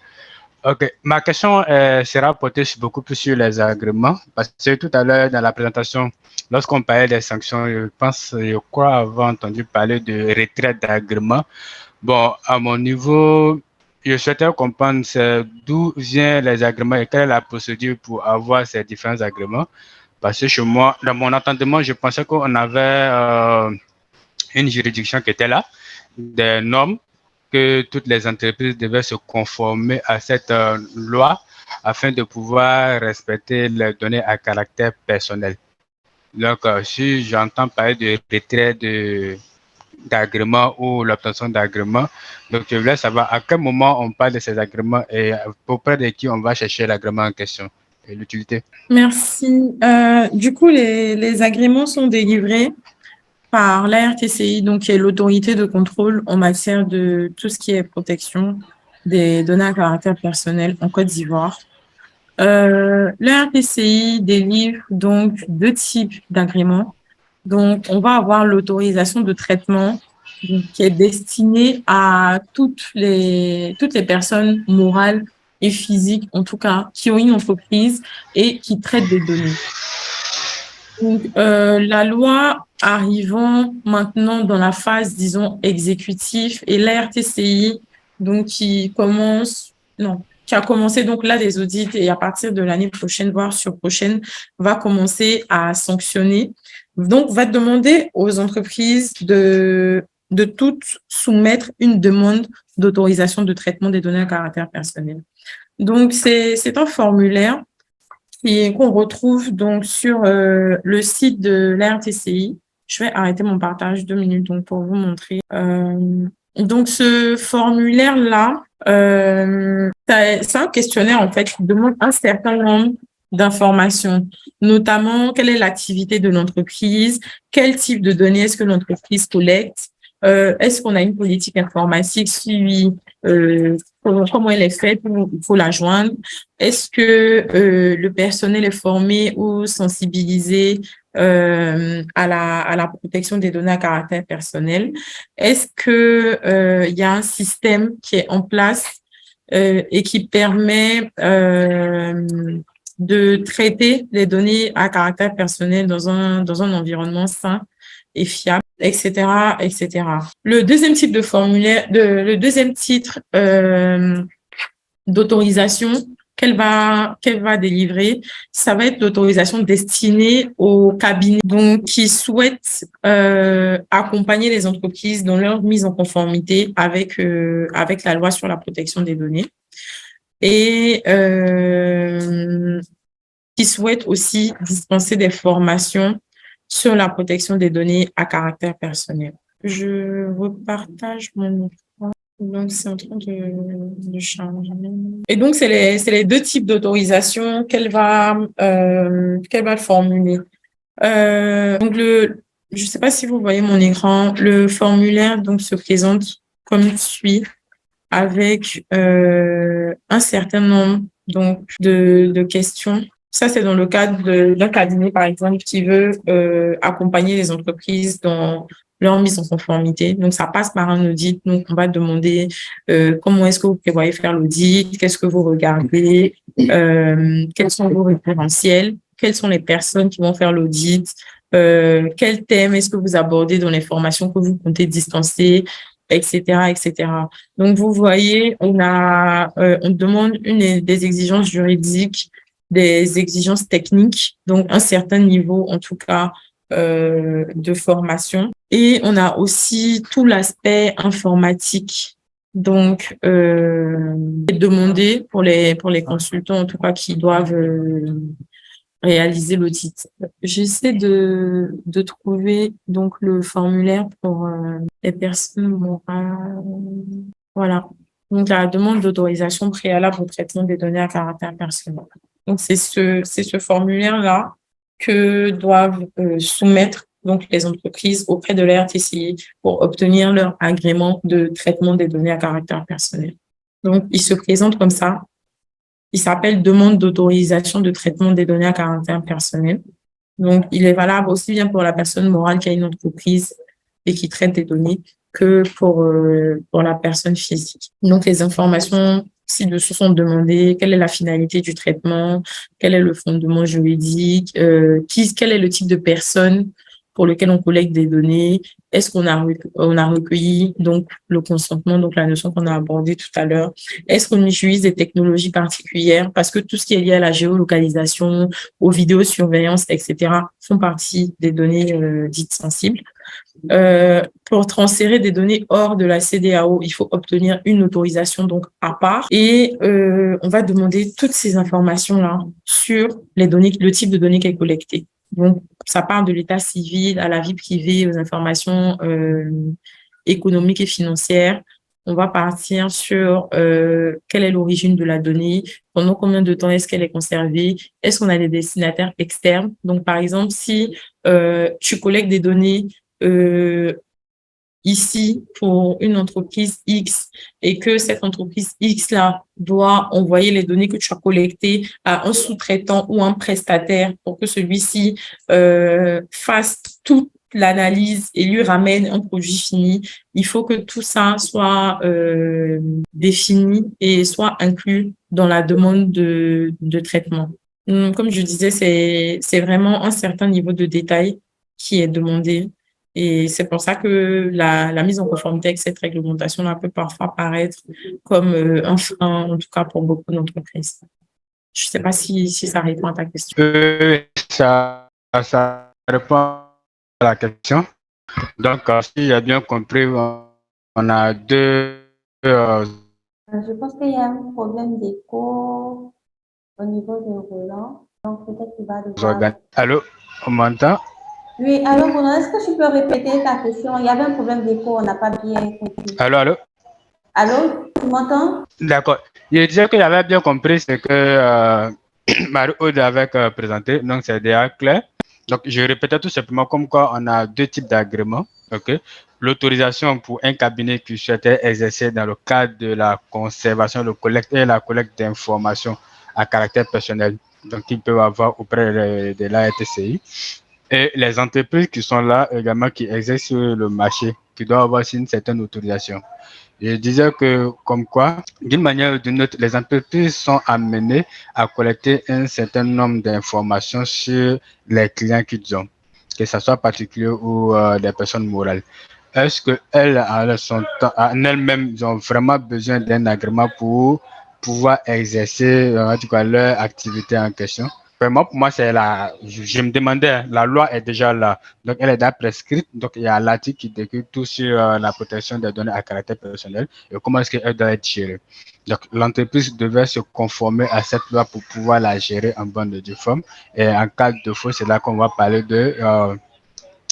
Ok, ma question sera portée beaucoup plus sur les agréments parce que tout à l'heure dans la présentation, lorsqu'on parlait des sanctions, je crois avoir entendu parler de retrait d'agrément. Bon, à mon niveau, je souhaitais comprendre d'où viennent les agréments et quelle est la procédure pour avoir ces différents agréments. Parce que chez moi, dans mon entendement, je pensais qu'on avait une juridiction qui était là, des normes que toutes les entreprises devaient se conformer à cette loi afin de pouvoir respecter les données à caractère personnel. Donc, si j'entends parler de retrait d'agrément ou l'obtention d'agrément, donc je voulais savoir à quel moment on parle de ces agréments et auprès de qui on va chercher l'agrément en question et l'utilité. Merci. Du coup, les agréments sont délivrés par l'ARTCI, donc qui est l'autorité de contrôle en matière de tout ce qui est protection des données à caractère personnel en Côte d'Ivoire. L'ARTCI délivre donc deux types d'agréments. Donc, on va avoir l'autorisation de traitement qui est destinée à toutes les personnes morales et physiques, en tout cas, qui ont une entreprise et qui traitent des données. Donc, la loi arrivant maintenant dans la phase, disons, exécutive et l'ARTCI, donc qui a commencé donc là des audits et à partir de l'année prochaine, voire sur prochaine, va commencer à sanctionner. Donc, va demander aux entreprises de toutes soumettre une demande d'autorisation de traitement des données à caractère personnel. Donc, c'est un formulaire qu'on retrouve donc sur le site de l'RTCI. Je vais arrêter mon partage 2 minutes donc pour vous montrer. Donc ce formulaire-là, c'est un questionnaire en fait qui demande un certain nombre d'informations, notamment quelle est l'activité de l'entreprise, quel type de données est-ce que l'entreprise collecte, est-ce qu'on a une politique informatique, si oui, comment elle est faite, il faut la joindre. Est-ce que le personnel est formé ou sensibilisé à la protection des données à caractère personnel? Est-ce que il y a un système qui est en place et qui permet de traiter les données à caractère personnel dans un environnement sain et fiable, etc., etc. Le deuxième type de formulaire, le deuxième titre d'autorisation qu'elle va délivrer, ça va être l'autorisation destinée aux cabinets donc qui souhaitent accompagner les entreprises dans leur mise en conformité avec la loi sur la protection des données et qui souhaitent aussi dispenser des formations sur la protection des données à caractère personnel. Je repartage mon écran. Donc, c'est en train de charger. Et donc, c'est les deux types d'autorisation qu'elle va formuler. Donc, je sais pas si vous voyez mon écran. Le formulaire, donc, se présente comme suit avec un certain nombre, donc, de questions. Ça, c'est dans le cadre d'un cabinet, par exemple, qui veut accompagner les entreprises dans leur mise en conformité. Donc, ça passe par un audit. Donc, on va demander comment est-ce que vous prévoyez faire l'audit, qu'est-ce que vous regardez, quels sont vos référentiels, quelles sont les personnes qui vont faire l'audit, quel thème est-ce que vous abordez dans les formations que vous comptez dispenser, etc., etc. Donc, vous voyez, on demande des exigences juridiques, des exigences techniques, donc un certain niveau, en tout cas, de formation. Et on a aussi tout l'aspect informatique. Donc, demandé pour les consultants, en tout cas, qui doivent réaliser l'audit. J'essaie de trouver donc le formulaire pour les personnes morales. Voilà. Donc, la demande d'autorisation préalable au traitement des données à caractère personnel. Donc, c'est ce formulaire-là que doivent soumettre donc les entreprises auprès de la RTCI pour obtenir leur agrément de traitement des données à caractère personnel. Donc, il se présente comme ça. Il s'appelle demande d'autorisation de traitement des données à caractère personnel. Donc, il est valable aussi bien pour la personne morale qui a une entreprise et qui traite des données que pour la personne physique. Donc, les informations ci-dessous sont demandées. Quelle est la finalité du traitement? Quel est le fondement juridique? Quel est le type de personne pour lequel on collecte des données? Est-ce qu'on a recueilli donc le consentement, donc la notion qu'on a abordée tout à l'heure? Est-ce qu'on utilise des technologies particulières? Parce que tout ce qui est lié à la géolocalisation, aux vidéosurveillance, etc., font partie des données dites sensibles. Pour transférer des données hors de la CEDEAO, il faut obtenir une autorisation donc à part et on va demander toutes ces informations-là sur les données, le type de données qui est collecté. Donc, ça part de l'état civil à la vie privée, aux informations économiques et financières. On va partir sur quelle est l'origine de la donnée, pendant combien de temps est-ce qu'elle est conservée, est-ce qu'on a des destinataires externes. Donc, par exemple, si tu collectes des données ici pour une entreprise X et que cette entreprise X-là doit envoyer les données que tu as collectées à un sous-traitant ou un prestataire pour que celui-ci fasse toute l'analyse et lui ramène un produit fini, il faut que tout ça soit défini et soit inclus dans la demande de traitement. Comme je disais, c'est vraiment un certain niveau de détail qui est demandé. Et c'est pour ça que la mise en conformité avec cette réglementation-là peut parfois paraître comme un frein, en tout cas pour beaucoup d'entreprises. Je ne sais pas si ça répond à ta question. Ça répond à la question. Donc, si j'ai bien compris, on a deux. Je pense qu'il y a un problème d'écho au niveau de Roland. Donc, peut-être qu'il va devoir... Allô, on m'entend? Oui, alors Roland, est-ce que tu peux répéter ta question? Il y avait un problème d'écho, on n'a pas bien compris. Allô? Allô, tu m'entends? D'accord. Je disais que j'avais bien compris ce que Marie-Aude avait présenté. Donc, c'est déjà clair. Donc, je répétais tout simplement comme quoi on a deux types d'agréments. OK? L'autorisation pour un cabinet qui souhaitait exercer dans le cadre de la conservation, le collecte et la collecte d'informations à caractère personnel. Donc, ils peuvent avoir auprès de la RTCI. Et les entreprises qui sont là également, qui exercent sur le marché, qui doivent avoir une certaine autorisation. Je disais que, comme quoi, d'une manière ou d'une autre, les entreprises sont amenées à collecter un certain nombre d'informations sur les clients qu'ils ont, que ce soit particulier ou des personnes morales. Est-ce qu'elles, en elles-mêmes, ont vraiment besoin d'un agrément pour pouvoir exercer en tout cas, leur activité en question? Vraiment, pour moi, je me demandais, la loi est déjà là, donc elle est déjà prescrite, donc il y a l'article qui décrit tout sur la protection des données à caractère personnel et comment est-ce qu'elle doit être gérée. Donc l'entreprise devait se conformer à cette loi pour pouvoir la gérer en bonne et due forme. Et en cas de défaut, c'est là qu'on va parler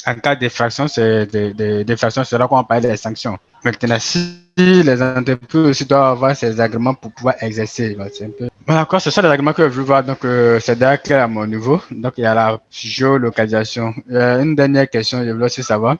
en cas d'infraction, c'est là qu'on va parler des sanctions. Maintenant, si les entreprises aussi doivent avoir ces agréments pour pouvoir exercer, c'est un peu... D'accord, c'est ça les agréments que je veux voir. Donc, c'est déjà clair à mon niveau. Donc, il y a la géolocalisation. Une dernière question, je voulais aussi savoir.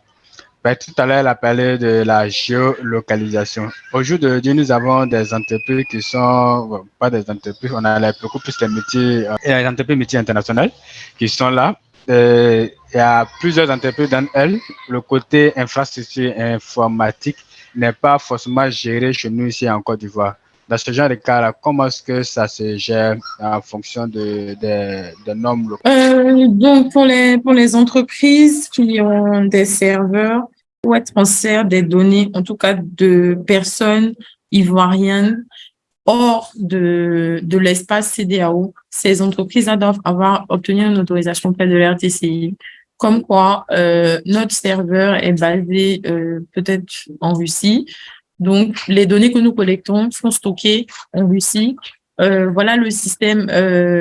Ben, tout à l'heure, elle a parlé de la géolocalisation. Aujourd'hui, nous avons des entreprises qui sont, bon, pas des entreprises, on a beaucoup plus de métiers, les entreprises métiers internationales qui sont là. Il y a plusieurs entreprises dans elles. Le côté infrastructure informatique n'est pas forcément géré chez nous ici en Côte d'Ivoire. Dans ce genre de cas-là, comment est-ce que ça se gère en fonction des normes locales? Donc, pour les entreprises qui ont des serveurs, ou elles transfèrent des données, en tout cas de personnes ivoiriennes, hors de l'espace CEDEAO, ces entreprises-là doivent avoir obtenu une autorisation auprès de l'RTCI, comme quoi notre serveur est basé peut-être en Russie. Donc, les données que nous collectons sont stockées en Russie. Voilà le système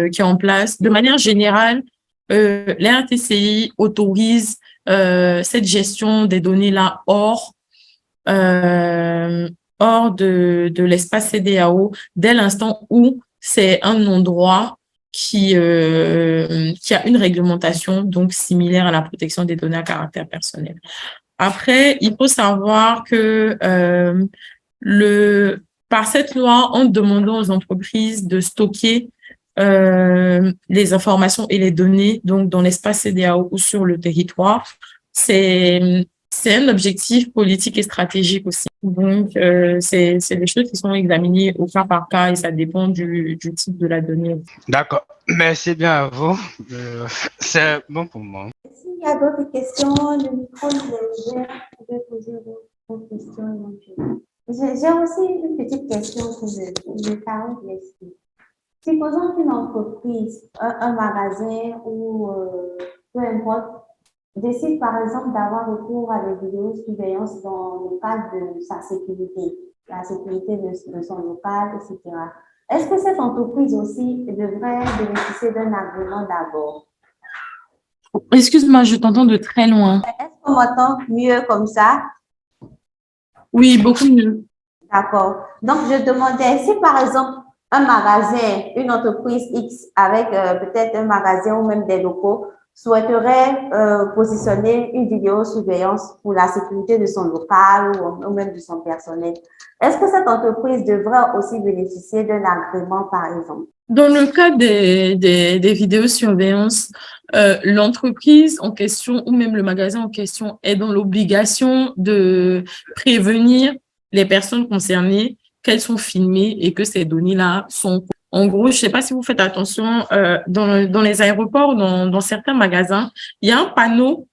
qui est en place. De manière générale, l'RTCI autorise cette gestion des données-là hors de l'espace CEDEAO dès l'instant où c'est un endroit qui a une réglementation donc similaire à la protection des données à caractère personnel. Après, il faut savoir que par cette loi, en demandant aux entreprises de stocker les informations et les données donc dans l'espace CEDEAO ou sur le territoire, c'est un objectif politique et stratégique aussi. Donc, c'est des choses qui sont examinées au cas par cas et ça dépend du type de la donnée. D'accord. Merci bien à vous. C'est bon pour moi. S'il y a d'autres questions, le micro est ouvert. Vous pouvez poser vos questions éventuellement. J'ai aussi une petite question pour le Carole Leslie. Supposons qu'une entreprise, un magasin ou peu importe, décide par exemple d'avoir recours à des vidéosurveillance dans le cadre de sa sécurité, la sécurité de son local, etc. Est-ce que cette entreprise aussi devrait bénéficier d'un agrément d'abord? Excuse-moi, je t'entends de très loin. Est-ce qu'on m'entend mieux comme ça? Oui, beaucoup mieux. D'accord. Donc, je demandais si par exemple un magasin, une entreprise X avec peut-être un magasin ou même des locaux souhaiterait positionner une vidéosurveillance pour la sécurité de son local ou même de son personnel. Est-ce que cette entreprise devrait aussi bénéficier d'un agrément, par exemple? Dans le cas des vidéosurveillances, l'entreprise en question ou même le magasin en question est dans l'obligation de prévenir les personnes concernées qu'elles sont filmées et que ces données-là sont En gros, je sais pas si vous faites attention, dans les aéroports, dans certains magasins, il y a un panneau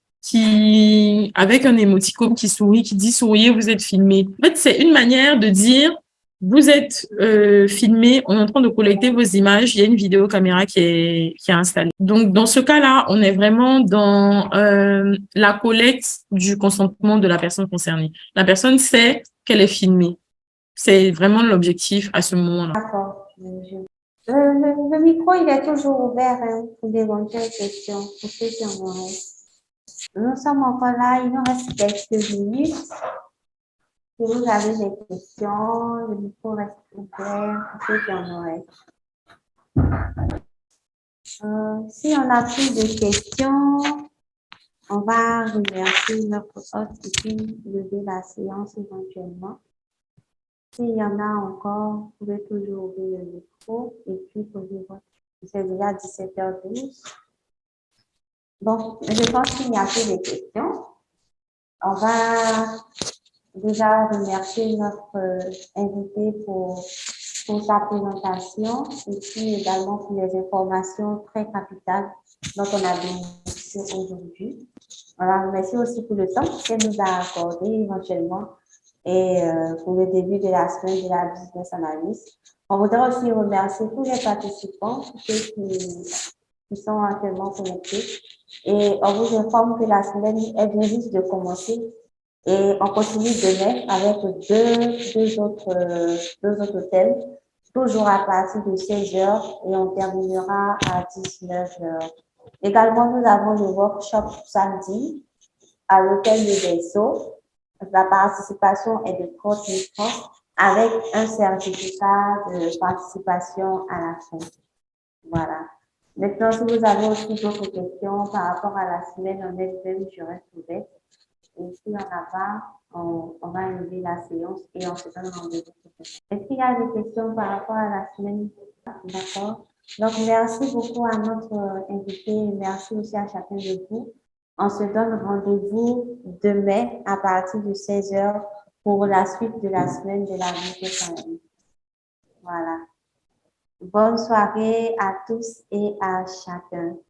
avec un émoticône qui sourit, qui dit souriez, vous êtes filmé. En fait, c'est une manière de dire vous êtes filmé, on est en train de collecter vos images, il y a une vidéocaméra qui est installée. Donc, dans ce cas-là, on est vraiment dans la collecte du consentement de la personne concernée. La personne sait qu'elle est filmée. C'est vraiment l'objectif à ce moment-là. D'accord. Le micro, il est toujours ouvert hein, pour d'éventuelles questions, pour ceux qui en auraient. Nous sommes encore là, il nous reste quelques minutes. Si vous avez des questions, le micro reste ouvert pour ceux qui en auraient. Si on n'a plus de questions, on va remercier notre hôte et puis lever la séance éventuellement. S'il y en a encore, vous pouvez toujours ouvrir le micro et puis poser votre question. C'est déjà 17h12. Bon, je pense qu'il n'y a plus de questions. On va déjà remercier notre invité pour sa présentation et puis également pour les informations très capitales dont on a bénéficié aujourd'hui. On la remercie aussi pour le temps qu'elle nous a accordé éventuellement et pour le début de la semaine de la business analyst. On voudrait aussi remercier tous les participants, tous ceux qui sont actuellement connectés. Et on vous informe que la semaine est bien juste de commencer. Et on continue demain avec deux autres thèmes, toujours à partir de 16h et on terminera à 19h. Également, nous avons le workshop samedi à l'hôtel Le Berceau. La participation est de 30 000 francs avec un certificat de participation à la fin. Voilà. Maintenant, si vous avez aussi d'autres questions par rapport à la semaine en elle-même, je reste ouverte. Et si on n'a pas, on va lever la séance et on se donne rendez-vous. Est-ce qu'il y a des questions par rapport à la semaine? D'accord. Donc, merci beaucoup à notre invité et merci aussi à chacun de vous. On se donne rendez-vous demain à partir de 16h pour la suite de la semaine de la vie de famille. Voilà. Bonne soirée à tous et à chacun.